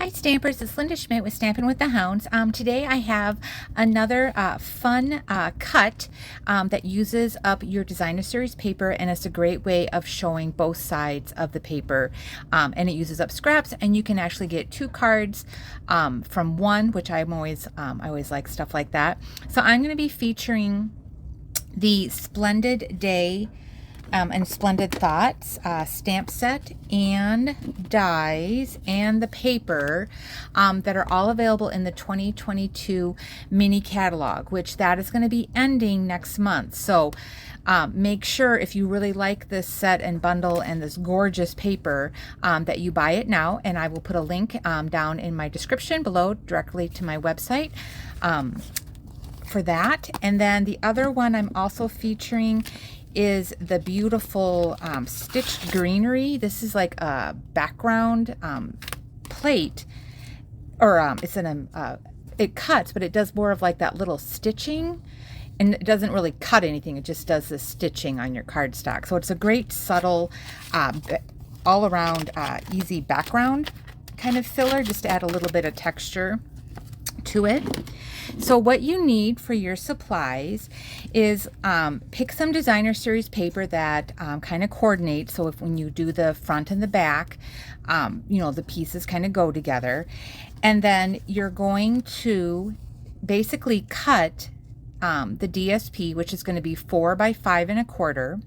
Hi Stampers, it's Linda Schmidt with Stampin' with the Hounds. Today I have another fun cut that uses up your designer series paper, and it's a great way of showing both sides of the paper, and it uses up scraps, and you can actually get 2 cards from one, which I always like stuff like that. So I'm going to be featuring the Splendid Day and Splendid Thoughts stamp set and dies and the paper that are all available in the 2022 mini catalog, which that is going to be ending next month. So make sure, if you really like this set and bundle and this gorgeous paper, that you buy it now, and I will put a link down in my description below directly to my website for that. And then the other one I'm also featuring is the beautiful stitched greenery. This is like a background plate, or it's it cuts, but it does more of like that little stitching, and it doesn't really cut anything, it just does the stitching on your cardstock. So it's a great subtle all around easy background kind of filler, just to add a little bit of texture to it. So what you need for your supplies is pick some designer series paper that kind of coordinates, so if when you do the front and the back, you know, the pieces kind of go together. And then you're going to basically cut the DSP, which is going to be 4 by 5 1/4.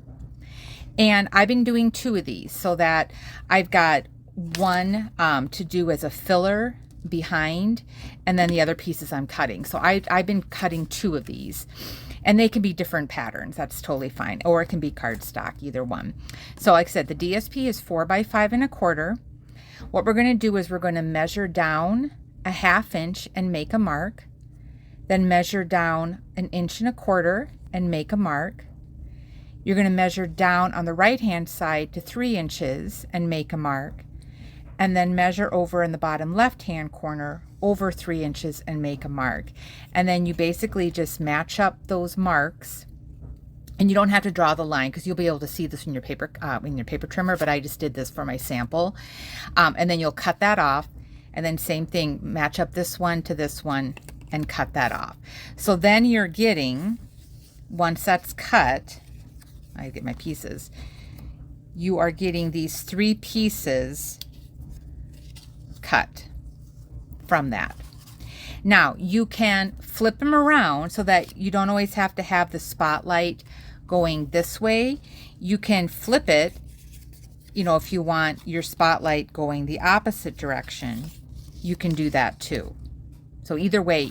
And I've been doing 2 of these, so that I've got one to do as a filler behind, and then the other pieces I'm cutting. So I've been cutting 2 of these, and they can be different patterns. That's totally fine, or it can be cardstock, either one. So like I said, the DSP is 4 by 5 1/4. What we're going to do is we're going to measure down a 1/2 inch and make a mark, then measure down 1 1/4 inch and make a mark. You're going to measure down on the right hand side to 3 inches and make a mark, and then measure over in the bottom left hand corner over 3 inches and make a mark. And then you basically just match up those marks, and you don't have to draw the line because you'll be able to see this in your paper trimmer, but I just did this for my sample. And then you'll cut that off, and then same thing, match up this one to this one and cut that off. So then you're getting, once that's cut, I get my pieces, you are getting these 3 pieces cut from that. Now you can flip them around so that you don't always have to have the spotlight going this way. You can flip it, you know, if you want your spotlight going the opposite direction, you can do that too. So either way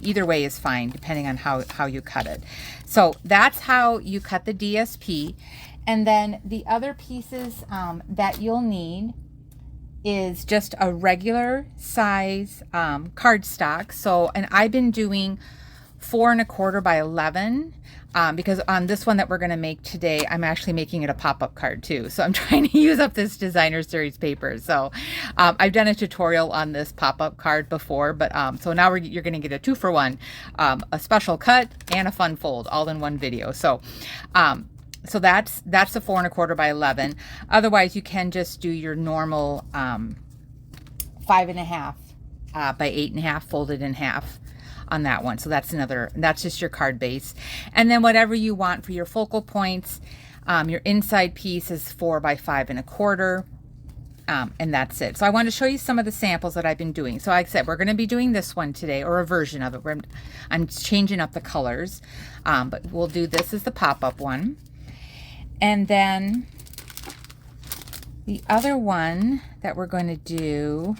is fine, depending on how you cut it. So that's how you cut the DSP. And then the other pieces that you'll need is just a regular size cardstock. So, and I've been doing 4 1/4 by 11 because on this one that we're going to make today, I'm actually making it a pop-up card too. So I'm trying to use up this designer series paper. So I've done a tutorial on this pop-up card before, but so now you're going to get a 2-for-1, a special cut and a fun fold all in one video. So so that's the 4 1/4 by 11. Otherwise, you can just do your normal 5 1/2 by 8 1/2 folded in half on that one. So that's just your card base. And then whatever you want for your focal points, your inside piece is 4 by 5 1/4. And that's it. So I want to show you some of the samples that I've been doing. So like I said, we're going to be doing this one today, or a version of it where I'm changing up the colors. But we'll do this as the pop-up one. And then the other one that we're going to do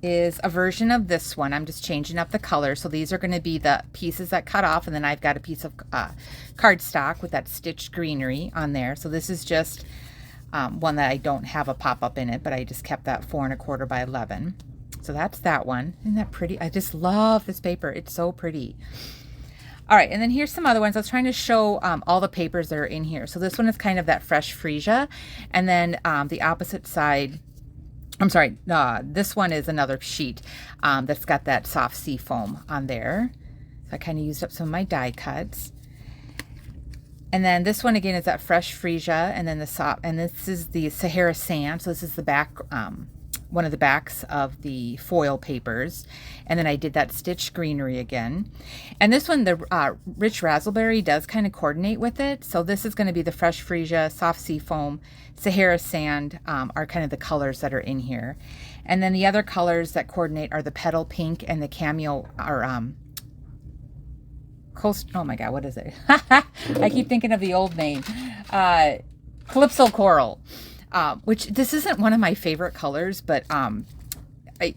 is a version of this one. I'm just changing up the color. So these are going to be the pieces that cut off, and then I've got a piece of cardstock with that stitched greenery on there. So this is just one that I don't have a pop-up in it, but I just kept that 4 1/4 by 11. So that's that one. Isn't that pretty? I just love this paper. It's so pretty. All right, and then here's some other ones. I was trying to show all the papers that are in here. So this one is kind of that fresh freesia, and then the opposite side, I'm sorry, this one is another sheet that's got that soft sea foam on there. So I kind of used up some of my die cuts. And then this one again is that fresh freesia, and then the soft, and this is the Sahara sand. So this is the back one of the backs of the foil papers. And then I did that stitch greenery again. And this one, the rich raspberry does kind of coordinate with it. So this is going to be the fresh freesia, soft sea foam, Sahara sand are kind of the colors that are in here. And then the other colors that coordinate are the petal pink and the cameo, or oh my god, what is it? I keep thinking of the old name. Calypso coral. Which this isn't one of my favorite colors, but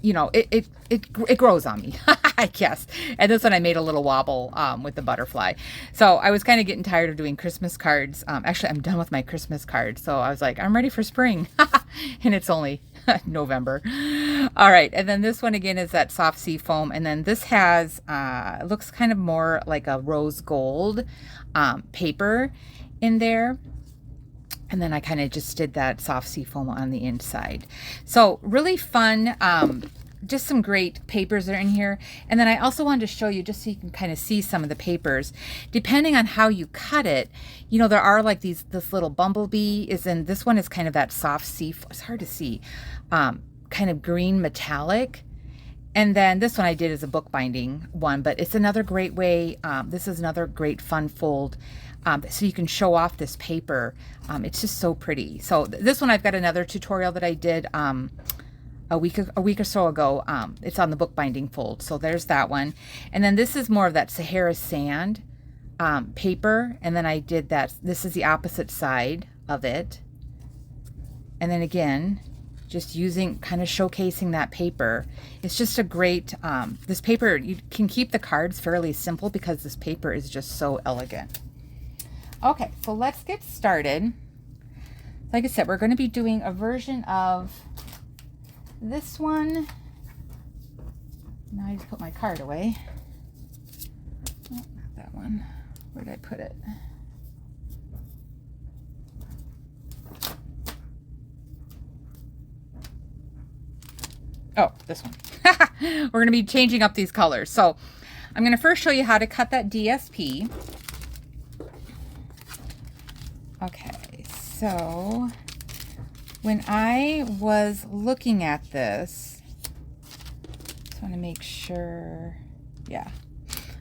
you know, it grows on me, I guess. And this one I made a little wobble with the butterfly. So I was kind of getting tired of doing Christmas cards. Actually, I'm done with my Christmas cards. So I was like, I'm ready for spring. And it's only November. All right. And then this one again is that soft sea foam. And then this has, it looks kind of more like a rose gold paper in there. And then I kind of just did that soft sea foam on the inside. So really fun, just some great papers that are in here. And then I also wanted to show you, just so you can kind of see some of the papers, depending on how you cut it, you know, there are like this little bumblebee is in, this one is kind of that soft sea, it's hard to see, kind of green metallic. And then this one I did as a bookbinding one, but it's another great way, this is another great fun fold. So you can show off this paper. It's just so pretty. So this one I've got another tutorial that I did a week or so ago. It's on the bookbinding fold. So there's that one. And then this is more of that Sahara sand paper. And then I did that. This is the opposite side of it. And then again, just using, kind of showcasing that paper. It's just a great, this paper, you can keep the cards fairly simple because this paper is just so elegant. Okay, so let's get started. Like I said, we're going to be doing a version of this one. Now I just put my card away. Oh, not that one. Where did I put it? Oh, this one. We're going to be changing up these colors. So I'm going to first show you how to cut that DSP. Okay, so when I was looking at this, just want to make sure, yeah,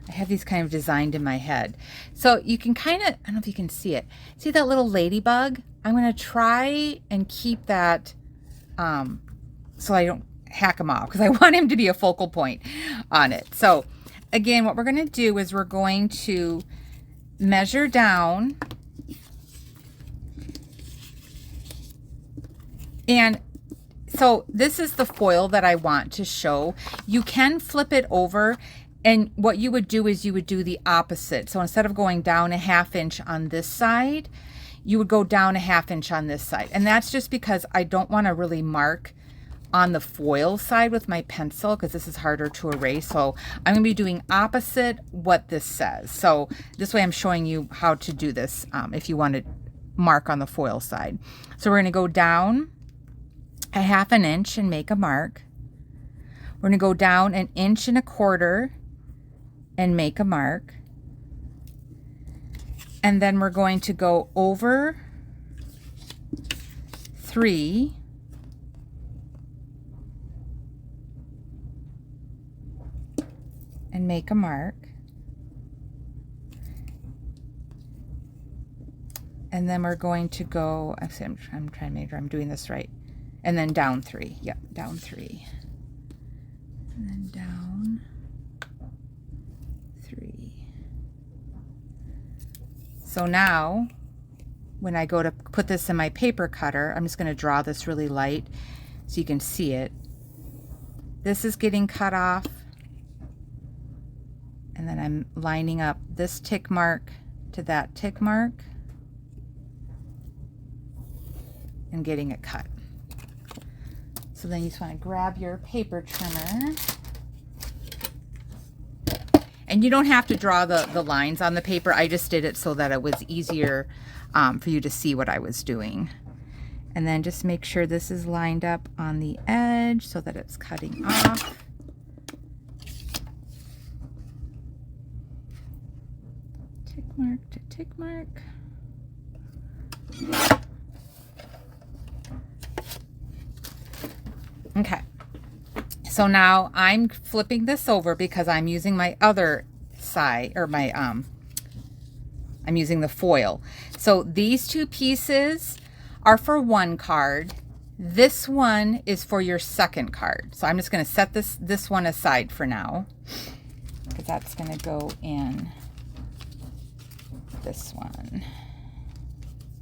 I have these kind of designed in my head. So you can kind of, I don't know if you can see it. See that little ladybug? I'm going to try and keep that so I don't hack him off, because I want him to be a focal point on it. So again, what we're going to do is we're going to measure down. And so this is the foil that I want to show. You can flip it over, and what you would do is you would do the opposite. So instead of going down a 1/2 inch on this side, you would go down a 1/2 inch on this side. And that's just because I don't want to really mark on the foil side with my pencil, because this is harder to erase. So I'm going to be doing opposite what this says. So this way I'm showing you how to do this if you want to mark on the foil side. So we're going to go down a 1/2 inch and make a mark. We're going to go down 1 1/4 inches and make a mark. And then we're going to go over 3 and make a mark. And then we're going to go, actually I'm trying to make sure I'm doing this right. And then down 3. Yep, down 3. And then down 3. So now, when I go to put this in my paper cutter, I'm just going to draw this really light so you can see it. This is getting cut off. And then I'm lining up this tick mark to that tick mark and getting it cut. So then you just want to grab your paper trimmer. And you don't have to draw the lines on the paper. I just did it so that it was easier for you to see what I was doing. And then just make sure this is lined up on the edge so that it's cutting off. Tick mark to tick mark. Okay. So now I'm flipping this over because I'm using my other side, or my, I'm using the foil. So these two pieces are for one card. This one is for your second card. So I'm just going to set this one aside for now, because that's going to go in this one.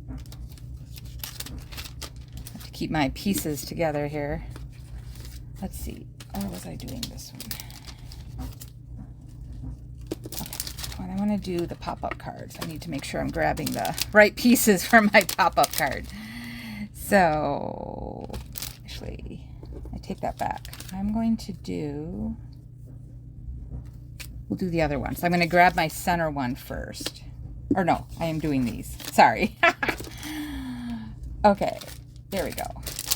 I have to keep my pieces together here. Let's see. Or was I doing this one? Okay. When I want to do the pop-up cards, I need to make sure I'm grabbing the right pieces for my pop-up card. So, actually, I take that back. I'm going to do, we'll do the other one. So I'm going to grab my center one first. Or no, I am doing these. Sorry. Okay, there we go.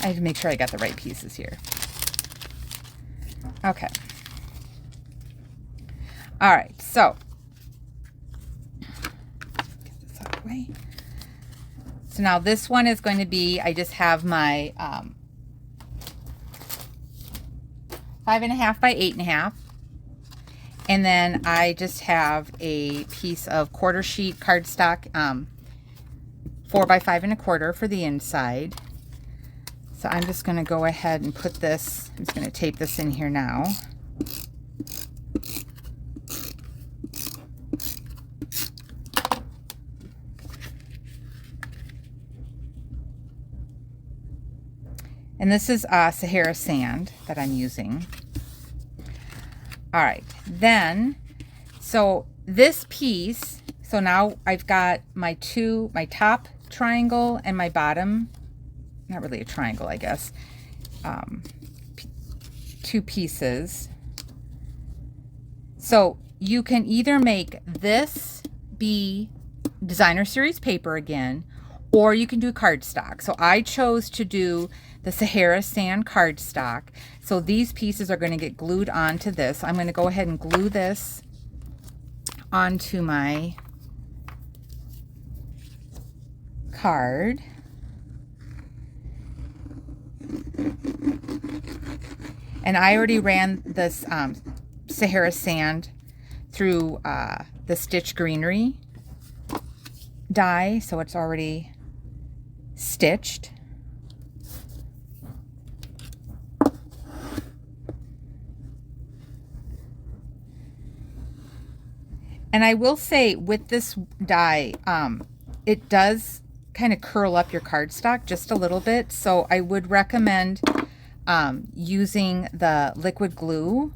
I have to make sure I got the right pieces here. Okay. All right, so get this out of the way. So now this one is going to be, I just have my 5.5 by 8.5. And then I just have a piece of quarter sheet cardstock, 4 by 5.25 for the inside. So I'm just going to go ahead and put this, I'm just going to tape this in here now. And this is Sahara sand that I'm using. All right, then, so this piece, so now I've got my top triangle and my bottom, not really a triangle, I guess, two pieces. So you can either make this be designer series paper again, or you can do cardstock. So I chose to do the Sahara sand cardstock. So these pieces are going to get glued onto this. I'm going to go ahead and glue this onto my card. And I already ran this Sahara sand through the Stitch Greenery die, so it's already stitched. And I will say with this die, it does kind of curl up your cardstock just a little bit. So I would recommend using the liquid glue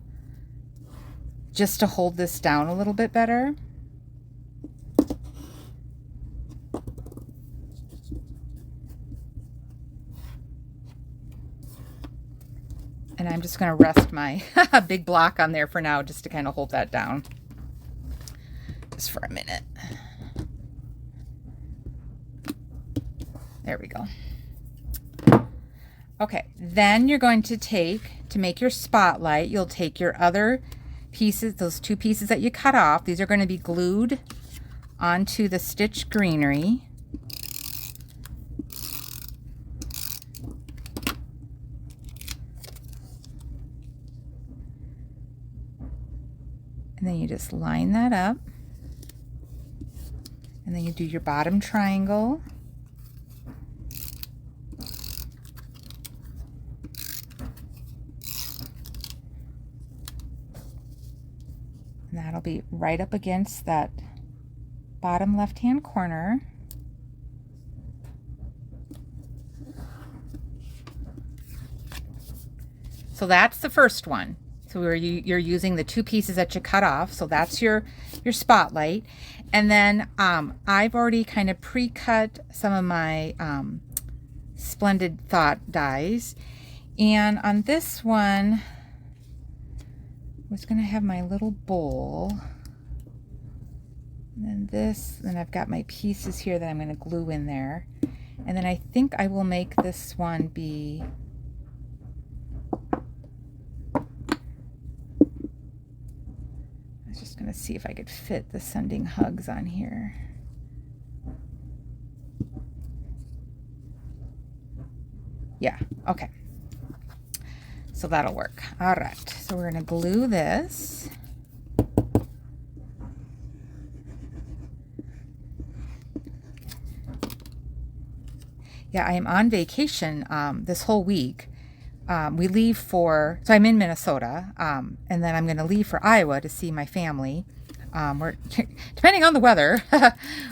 just to hold this down a little bit better. And I'm just going to rest my big block on there for now just to kind of hold that down. Just for a minute. There we go. Okay, then you're going to to make your spotlight, you'll take your other pieces, those two pieces that you cut off. These are going to be glued onto the Stitch Greenery. And then you just line that up. And then you do your bottom triangle. And that'll be right up against that bottom left-hand corner. So that's the first one. So you're using the two pieces that you cut off. So that's your spotlight. And then I've already kind of pre-cut some of my Splendid Thought dies. And on this one, I was going to have my little bowl. And then this, and I've got my pieces here that I'm going to glue in there. And then I think I will make this one be... going to see if I could fit the Sending Hugs on here. Yeah, okay. So that'll work. All right, so we're gonna glue this. Yeah, I am on vacation this whole week. We leave so I'm in Minnesota, and then I'm going to leave for Iowa to see my family. We're depending on the weather,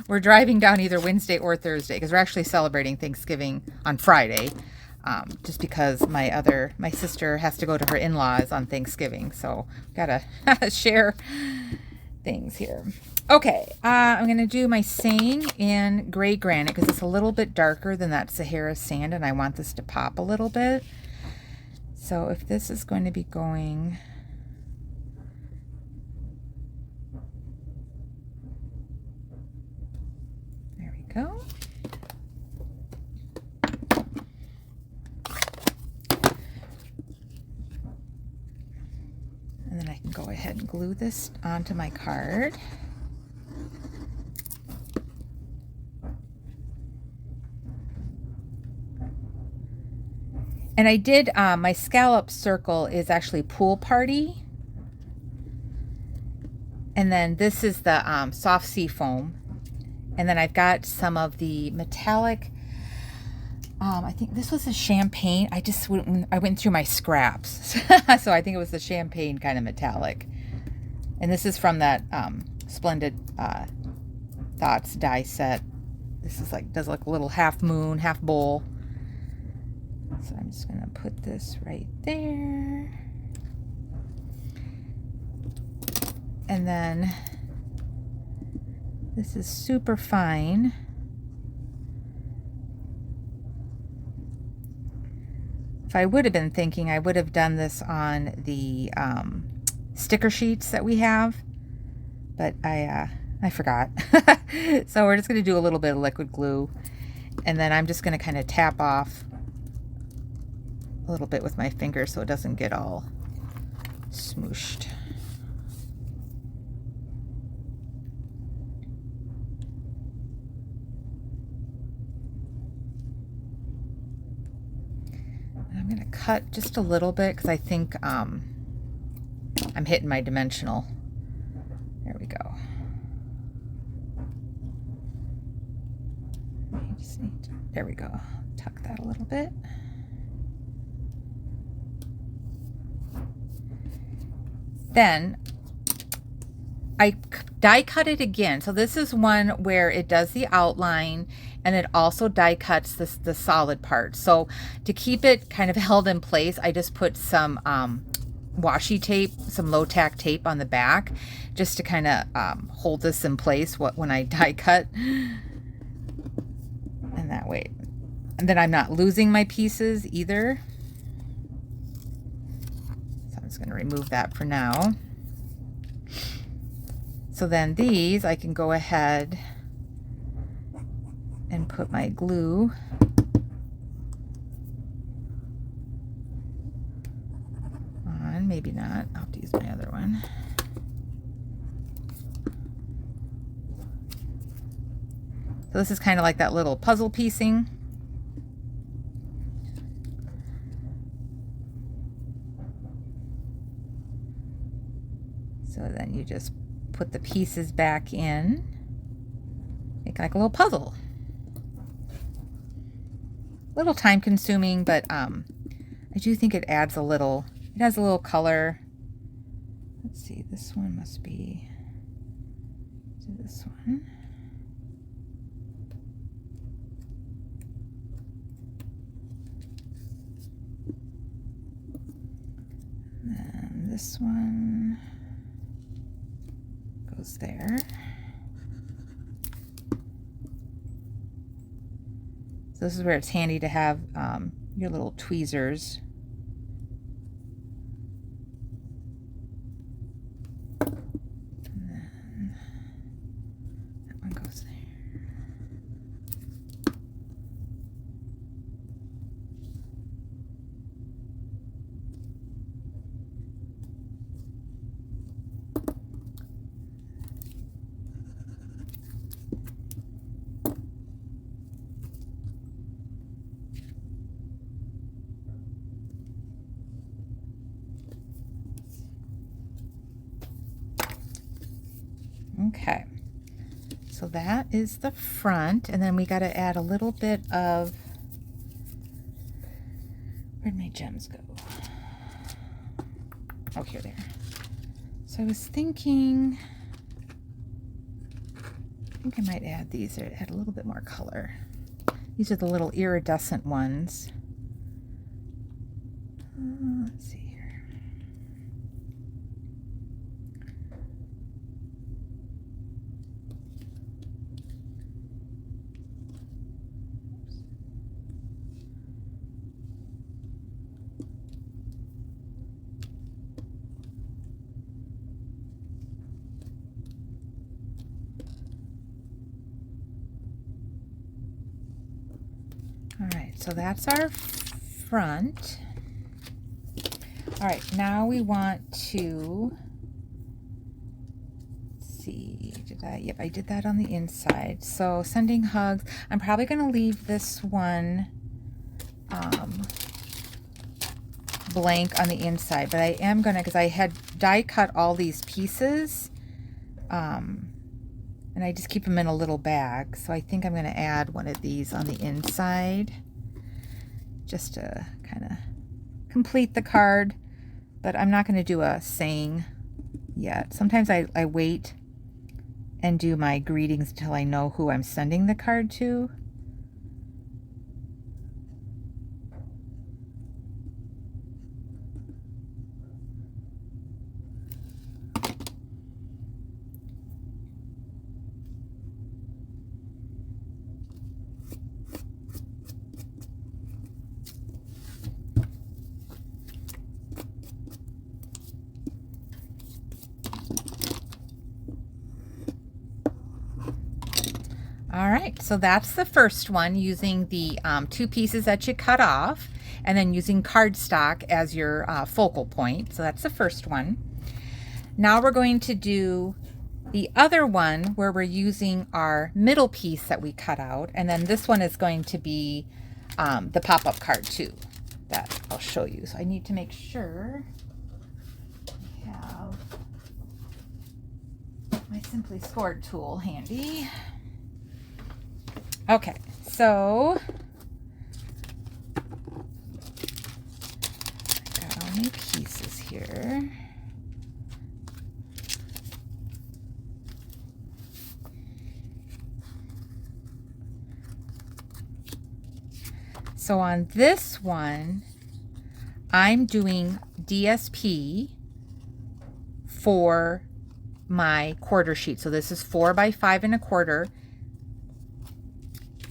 we're driving down either Wednesday or Thursday because we're actually celebrating Thanksgiving on Friday. Just because my sister has to go to her in-laws on Thanksgiving, so gotta share things here. Okay, I'm gonna do my saying in gray granite because it's a little bit darker than that Sahara sand, and I want this to pop a little bit. So if this is going to be going there we go. And then I can go ahead and glue this onto my card. And I did, my scallop circle is actually Pool Party. And then this is the soft sea foam. And then I've got some of the metallic, I think this was a champagne. I went through my scraps. So I think it was the champagne kind of metallic. And this is from that Splendid Thoughts die set. This is like, does like a little half moon, half bowl. So I'm just going to put this right there. And then this is super fine. If I would have been thinking, I would have done this on the sticker sheets that we have, but I forgot. So we're just going to do a little bit of liquid glue, and then I'm just going to kind of tap off a little bit with my finger so it doesn't get all smooshed. And I'm going to cut just a little bit because I think I'm hitting my dimensional. There we go. There we go. Tuck that a little bit. Then I die cut it again. So this is one where it does the outline and it also die cuts the solid part. So to keep it kind of held in place, I just put some washi tape, some low tack tape on the back just to kind of hold this in place when I die cut. And that way, and then I'm not losing my pieces either. So I'm just going to remove that for now. So then these, I can go ahead and put my glue on. Maybe not. I'll have to use my other one. So this is kind of like that little puzzle piecing. So then you just put the pieces back in, make like a little puzzle. A little time consuming, but I do think it adds a little, it has a little color. Let's see, this one must be, do this one. And then this one goes there. So this is where it's handy to have your little tweezers. And then that one goes there. Okay, so that is the front, and then we got to add a little bit of, where'd my gems go? Oh, here they are. So I was thinking, I think I might add these, or add a little bit more color. These are the little iridescent ones. Let's see here. All right, so that's our front. All right, now we want to, let's see, yep, I did that on the inside. So sending hugs, I'm probably going to leave this one blank on the inside, but I am going to, because I had die cut all these pieces, and I just keep them in a little bag. So I think I'm going to add one of these on the inside just to kind of complete the card, but I'm not going to do a saying yet. Sometimes I wait and do my greetings until I know who I'm sending the card to. All right, so that's the first one, using the 2 pieces that you cut off and then using cardstock as your focal point. So that's the first one. Now we're going to do the other one where we're using our middle piece that we cut out, and then this one is going to be the pop-up card too, that I'll show you. So I need to make sure I have my Simply Scored tool handy. Okay, so I've got all my pieces here. So on this one, I'm doing DSP for my quarter sheet. So this is 4 by 5 1/4.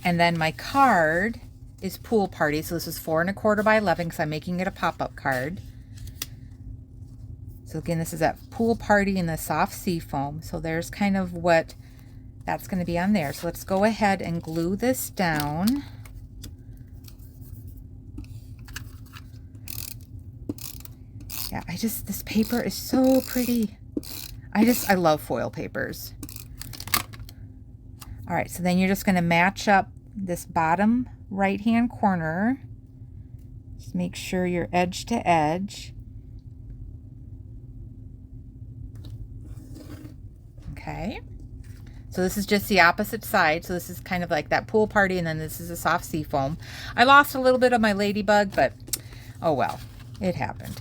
And then my card is Pool Party. So this is 4 1/4 by 11 because I'm making it a pop-up card. So again, this is that Pool Party in the soft sea foam. So there's kind of what that's going to be on there. So let's go ahead and glue this down. Yeah, this paper is so pretty. I love foil papers. All right, so then you're just going to match up this bottom right-hand corner. Just make sure you're edge to edge. Okay. So this is just the opposite side. So this is kind of like that Pool Party, and then this is a soft sea foam. I lost a little bit of my ladybug, but oh well, it happened.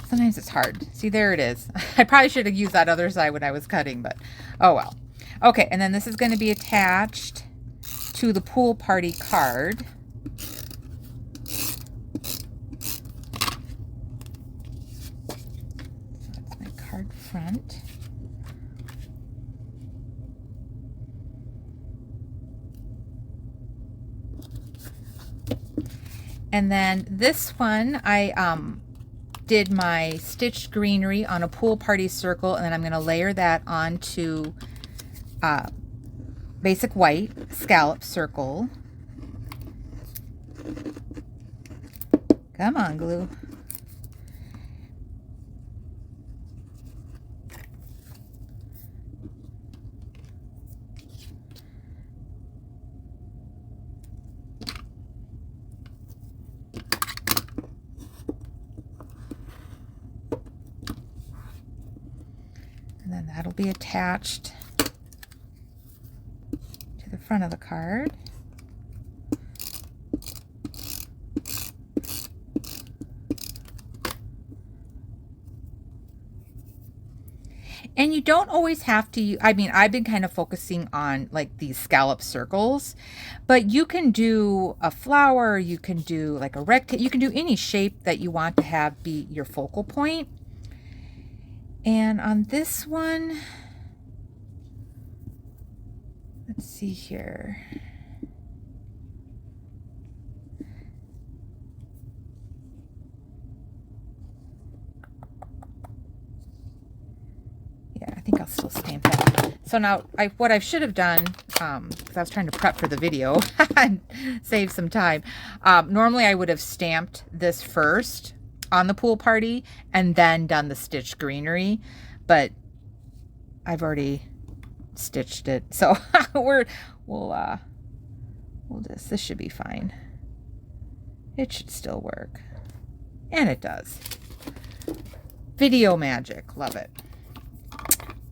Sometimes it's hard. See, there it is. I probably should have used that other side when I was cutting, but oh well. Okay, and then this is going to be attached to the Pool Party card. So that's my card front. And then this one, I did my stitched greenery on a Pool Party circle, and then I'm going to layer that onto basic white scallop circle. Come on, glue. And then that'll be attached front of the card. And you don't always have to, I mean, I've been kind of focusing on like these scallop circles, but you can do a flower, you can do like a rectangle, you can do any shape that you want to have be your focal point. And on this one, let's see here. I think I'll still stamp that. So now what I should have done, because I was trying to prep for the video and save some time. Normally I would have stamped this first on the pool party and then done the stitched greenery, but I've already stitched it. So this should be fine. It should still work. And it does. Video magic, love it.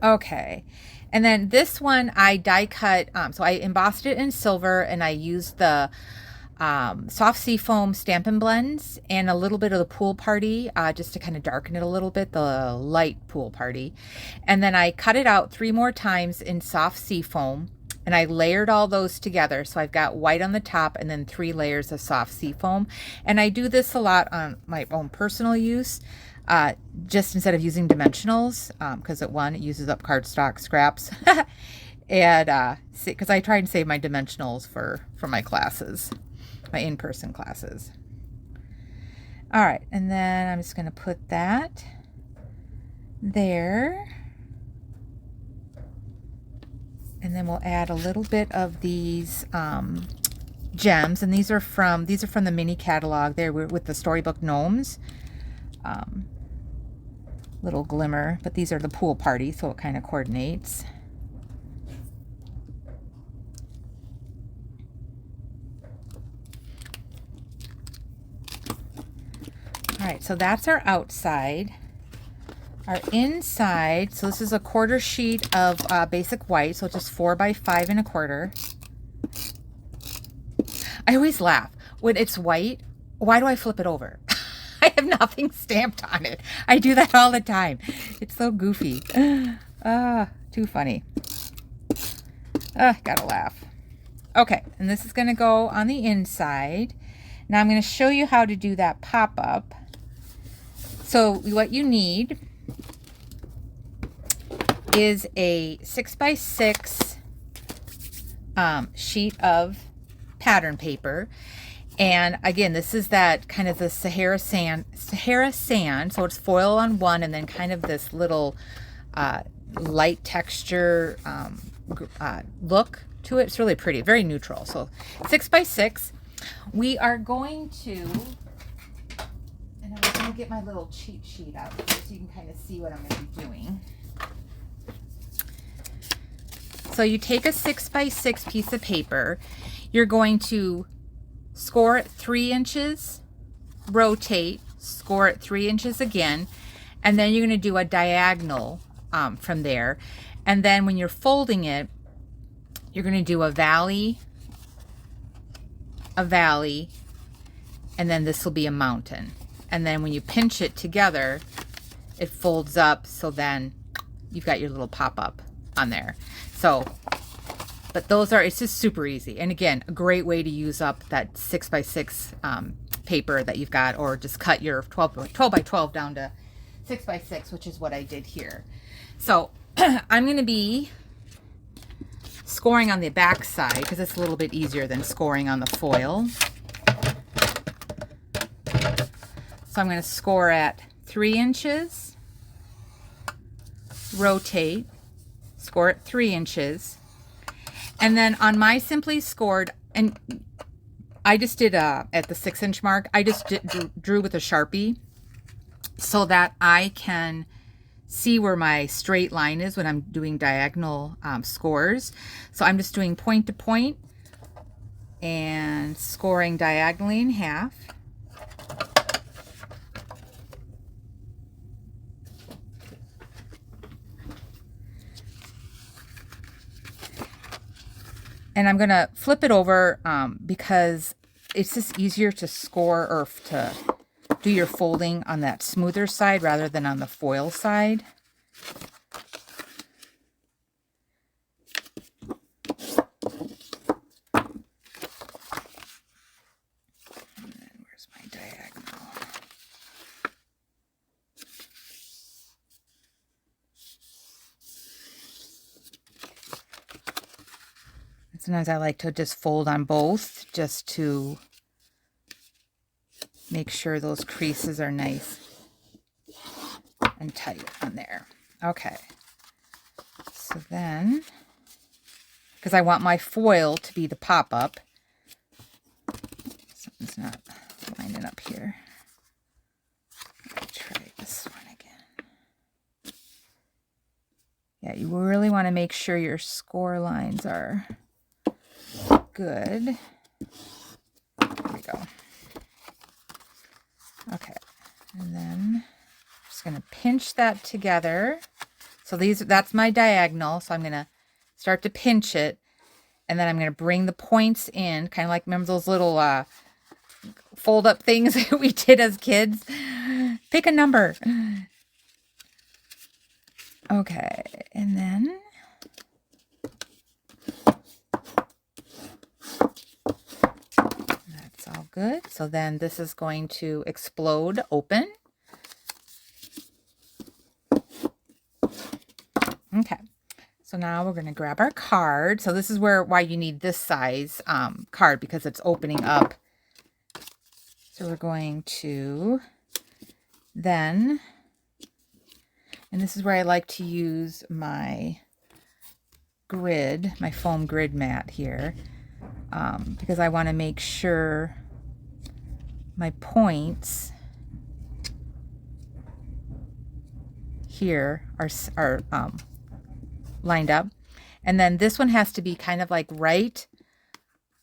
Okay, and then this one I die cut, so I embossed it in silver and I used the soft seafoam Stampin' blends and a little bit of the pool party just to kind of darken it a little bit, the light pool party. And then I cut it out 3 more times in soft seafoam and I layered all those together. So I've got white on the top and then 3 layers of soft seafoam. And I do this a lot on my own personal use. Just instead of using dimensionals, because it uses up cardstock scraps, and because I try and save my dimensionals for my classes, my in-person classes. All right, and then I'm just going to put that there, and then we'll add a little bit of these gems, and these are from the mini catalog there with the Storybook Gnomes. Little glimmer, but these are the pool party, so it kind of coordinates. All right, so that's our outside. Our inside, so this is a 1/4 sheet of basic white, so just 4 by 5 1/4. I always laugh when it's white. Why do I flip it over? I have nothing stamped on it. I do that all the time. It's so goofy. Too funny. Gotta laugh. Okay, and this is gonna go on the inside. Now I'm gonna show you how to do that pop-up. So what you need is a 6 by 6 sheet of pattern paper. And again, this is that kind of the Sahara sand. So it's foil on one and then kind of this little light texture look to it. It's really pretty, very neutral. So 6 by 6. We are going to, and I'm going to get my little cheat sheet out here so you can kind of see what I'm going to be doing. So you take a 6 by 6 piece of paper. You're going to score it 3 inches, rotate, score it 3 inches again, and then you're going to do a diagonal from there. And then when you're folding it, you're going to do a valley, and then this will be a mountain. And then when you pinch it together, it folds up, so then you've got your little pop-up on there. So but it's just super easy. And again, a great way to use up that 6 by 6 paper that you've got, or just cut your 12 by 12 down to 6 by 6, which is what I did here. So I'm going to be scoring on the back side because it's a little bit easier than scoring on the foil. So I'm going to score at 3 inches, rotate, score at 3 inches. And then on my Simply Scored, and I just did at the 6 inch mark, I just drew with a Sharpie so that I can see where my straight line is when I'm doing diagonal scores. So I'm just doing point to point and scoring diagonally in half. And I'm going to flip it over because it's just easier to score or to do your folding on that smoother side rather than on the foil side. And then where's my diagonal? Sometimes I like to just fold on both just to make sure those creases are nice and tight on there. Okay. So then, because I want my foil to be the pop-up. Something's not lining up here. Let me try this one again. Yeah, you really want to make sure your score lines are good. There we go. Okay, and then I'm just going to pinch that together. So that's my diagonal. So I'm going to start to pinch it, and then I'm going to bring the points in, kind of like, remember those little fold up things that we did as kids? Pick a number. Okay, and then that's all good. So then this is going to explode open. Okay, so now we're going to grab our card. So this is why you need this size card, because it's opening up. So we're going to then, and this is where I like to use my grid, my foam grid mat here, because I want to make sure my points here are lined up. And then this one has to be kind of like right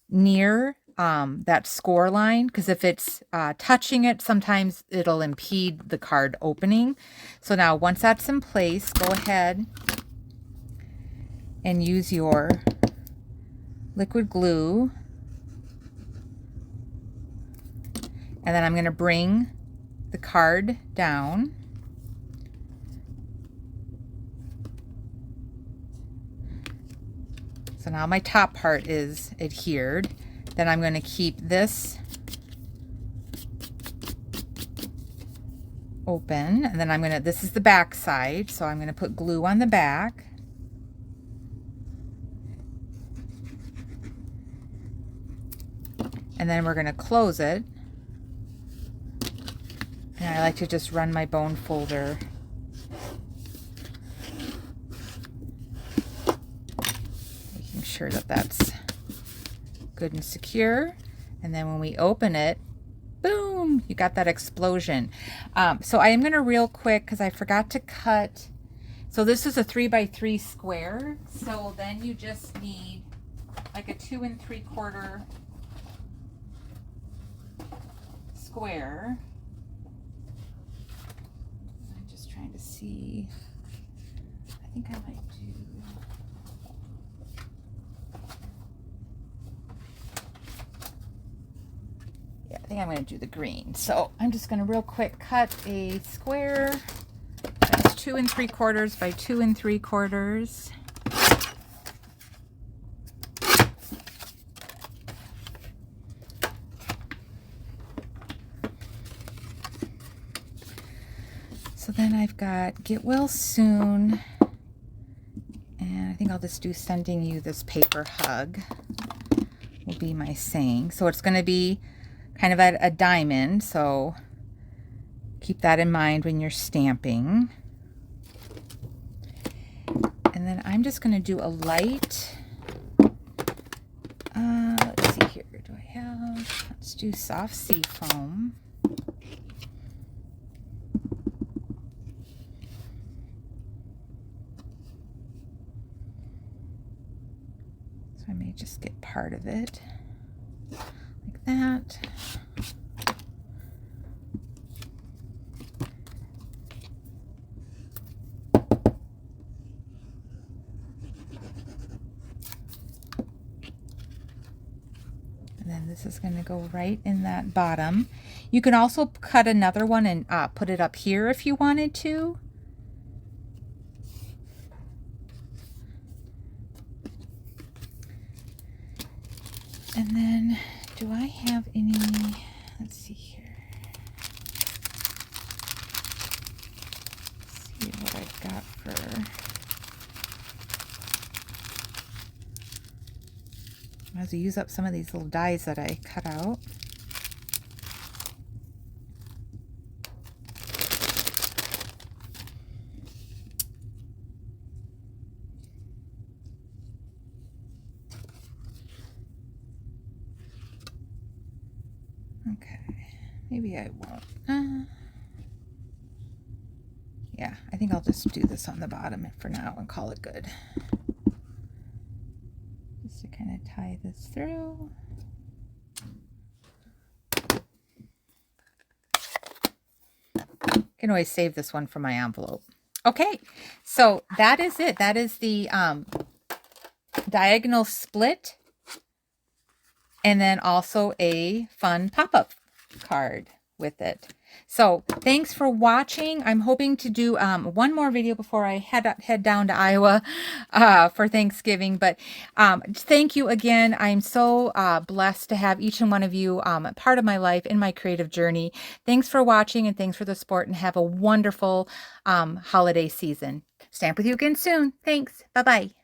near that score line, because if it's touching it, sometimes it'll impede the card opening. So now once that's in place, go ahead and use your liquid glue. And then I'm going to bring the card down. So now my top part is adhered. Then I'm going to keep this open, and then this is the back side, so I'm going to put glue on the back. And then we're going to close it. And I like to just run my bone folder making sure that that's good and secure. And then when we open it, boom, you got that explosion. So I am going to real quick, because I forgot to cut. So this is a 3x3 square. So then you just need like a 2 3/4 square. I'm just trying to see. I think I might do. Yeah, I think I'm going to do the green. So I'm just going to real quick cut a square that's 2 3/4 by 2 3/4. So then I've got get well soon, and I think I'll just do sending you this paper hug will be my saying. So it's going to be kind of at a diamond, so keep that in mind when you're stamping. And then I'm just going to do a light, let's see here, do I have, let's do soft sea foam. So I may just get part of it like that. This is going to go right in that bottom. You can also cut another one and put it up here if you wanted to. And then, do I have any, let's see here. Let's see what I've got for, I have to use up some of these little dies that I cut out. Okay, maybe I won't. Yeah, I think I'll just do this on the bottom for now and call it good. Just to kind of tie this through. Can always save this one for my envelope. Okay, so that is it. That is the diagonal split, and then also a fun pop-up card with it. So thanks for watching. I'm hoping to do one more video before I head down to Iowa for Thanksgiving. But thank you again. I'm so blessed to have each and one of you part of my life in my creative journey. Thanks for watching, and thanks for the support, and have a wonderful holiday season. Stamp with you again soon. Thanks. Bye-bye.